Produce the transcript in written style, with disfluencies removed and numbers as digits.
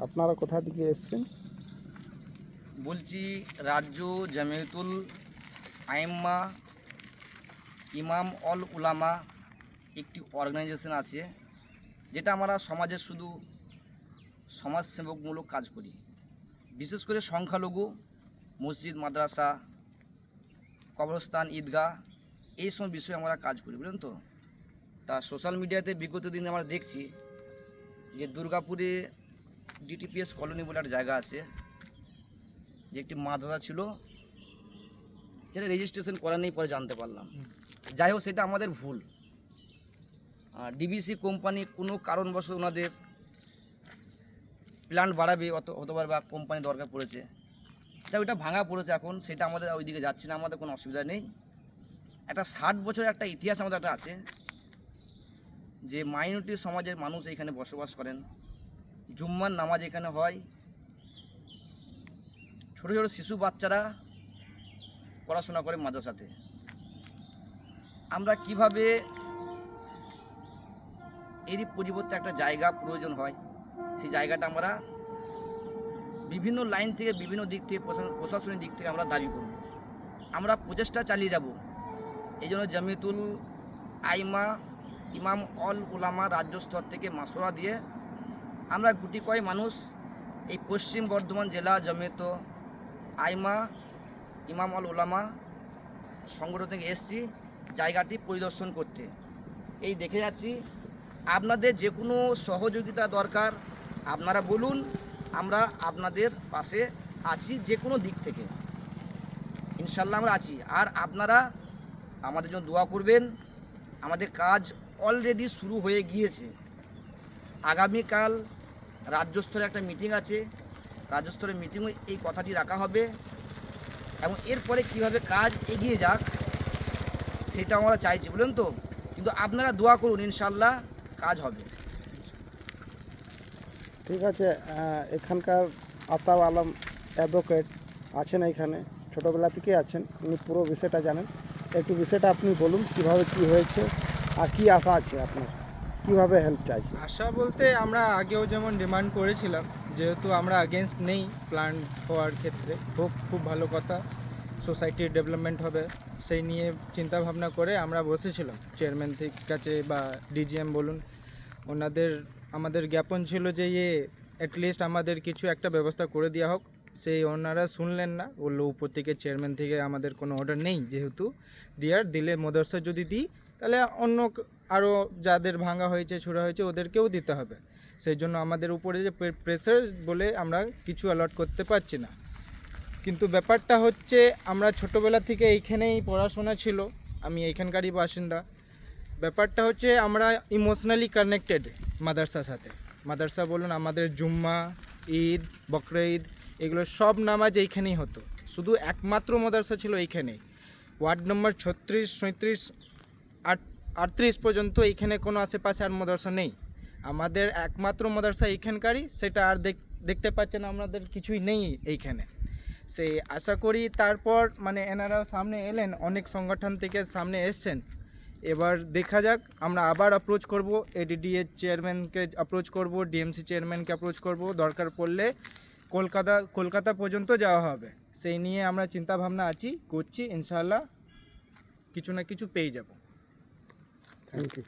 আপনারা কোথা থেকে এসেছেন? বলছি রাজ্য জামিয়াতুল আইম্মা ইমাম অল উলামা একটি অর্গানাইজেশন আছে, যেটা আমরা সমাজের শুধু সমাজসেবকমূলক কাজ করি। বিশেষ করে সংখ্যালঘু মসজিদ, মাদ্রাসা, কবরস্থান, ঈদগাহ এই সমস্ত বিষয়ে আমরা কাজ করি, বুঝলেন তো। তা সোশ্যাল মিডিয়াতে বিগত দিনে আমরা দেখছি যে দুর্গাপুরে ডিটিপিএস কলোনি বলে একটা জায়গা আছে, যে একটি মাদ্রাসা ছিল, যেটা রেজিস্ট্রেশন করা নেই, পরে জানতে পারলাম। যাই হোক, সেটা আমাদের ভুল। ডিবিসি কোম্পানি কোনো কারণবশত ওনাদের প্ল্যান্ট বাড়াবে অতবার বা কোম্পানি দরকার পড়েছে, তা ওইটা ভাঙা পড়েছে এখন, সেটা আমাদের ওইদিকে যাচ্ছে না, আমাদের কোনো অসুবিধা নেই। একটা 60 বছরের একটা ইতিহাস আমাদের একটা আছে, যে মাইনরিটি সমাজের মানুষ এখানে বসবাস করেন, জুম্মার নামাজ এখানে হয়, ছোটো ছোটো শিশু বাচ্চারা পড়াশোনা করে মাদ্রাসাতে। আমরা কিভাবে এরই পরিবর্তে একটা জায়গা প্রয়োজন হয়, সেই জায়গাটা আমরা বিভিন্ন লাইন থেকে, বিভিন্ন দিক থেকে, প্রশাসনিক দিক থেকে আমরা দাবি করব, আমরা প্রচেষ্টা চালিয়ে যাব। এই জন্য জামিয়াতুল আইম্মা ইমাম অল উলামা রাজ্য স্তর থেকে মাসোরা দিয়ে আমরা গুটি কয়েক মানুষ এই পশ্চিম বর্ধমান জেলা জামিয়াত আইম্মা ইমাম অল উলামা সংগঠন থেকে এসছি জায়গাটি পরিদর্শন করতে। এই দেখে যাচ্ছি, আপনাদের যে কোনো সহযোগিতা দরকার আপনারা বলুন, আমরা আপনাদের পাশে আছি, যে কোনো দিক থেকে ইনশাল্লাহ আমরা আছি। আর আপনারা আমাদের জন্য দোয়া করবেন। আমাদের কাজ অলরেডি শুরু হয়ে গিয়েছে। আগামীকাল রাজ্য স্তরে একটা মিটিং আছে, রাজ্য স্তরের মিটিংয়ে এই কথাটি রাখা হবে, এবং এরপরে কীভাবে কাজ এগিয়ে যাক সেটা আমরা চাইছি, বুঝলেন তো। কিন্তু আপনারা দোয়া করুন, ইনশাল্লাহ কাজ হবে। ঠিক আছে, এখানকার আতাব আলম অ্যাডভোকেট আছেন এখানে, ছোটোবেলা থেকেই আছেন, উনি পুরো বিষয়টা জানেন। একটু বিষয়টা আপনি বলুন, কিভাবে কি হয়েছে আর কি আশা আছে আপনার, কিভাবে হেল্প চাইছে? আশা বলতে আমরা আগেও যেমন ডিমান্ড করেছিলাম, যেহেতু আমরা আগেনস্ট নেই প্ল্যান্ট হওয়ার ক্ষেত্রে, খুব ভালো কথা, সোসাইটির ডেভেলপমেন্ট হবে, সেই নিয়ে চিন্তা ভাবনা করে আমরা বসেছিলাম চেয়ারম্যান থেকে কাছে বা ডিজিএম বলুন, আমাদের জ্ঞাপন ছিল যে অ্যাটলিস্ট আমাদের কিছু একটা ব্যবস্থা করে দেওয়া হোক। সেই ওনারা শুনলেন না, বললো উপর থেকে চেয়ারম্যান থেকে আমাদের কোনো অর্ডার নেই, যেহেতু দিলে মাদ্রাসা যদি দিই তাহলে অন্য আরও যাদের ভাঙা হয়েছে, ছোড়া হয়েছে, ওদেরকেও দিতে হবে। সেই জন্য আমাদের উপরে যে প্রেসার বলে আমরা কিছু অ্যালট করতে পারছি না। কিন্তু ব্যাপারটা হচ্ছে, আমরা ছোটোবেলা থেকে এইখানেই পড়াশোনা ছিল, আমি এইখানকারই বাসিন্দা। ব্যাপারটা হচ্ছে আমরা ইমোশনালি কানেক্টেড মাদ্রাসার সাথে। মাদ্রাসা বলুন, আমাদের জুম্মা, ঈদ, বকরা ঈদ, এগুলো সব নামাজ এইখানেই হতো। শুধু একমাত্র মাদ্রাসা ছিল এইখানেই, ওয়ার্ড নম্বর 36, 37, 38 পর্যন্ত এইখানে কোনো আশেপাশে আর মাদ্রাসা নেই। আমাদের একমাত্র মাদ্রাসা এইখানকারই, সেটা আর দেখতে পাচ্ছেন আমাদের কিছুই নেই এইখানে। সেই আশা করি তারপর এনারা সামনে এলেন, অনেক সংগঠন থেকে সামনে এসছেন, এবার দেখা যাক। আমরা আবার অ্যাপ্রোচ করব, এডিডিএ চেয়ারম্যানকে অ্যাপ্রোচ করব, ডিএমসি চেয়ারম্যানকে অ্যাপ্রোচ করব, দরকার পড়লে কলকাতা পর্যন্ত যাওয়া হবে। সেই নিয়ে আমরা চিন্তা ভাবনা করছি, ইনশাআল্লাহ কিছু না কিছু পেয়ে যাব। Thank you.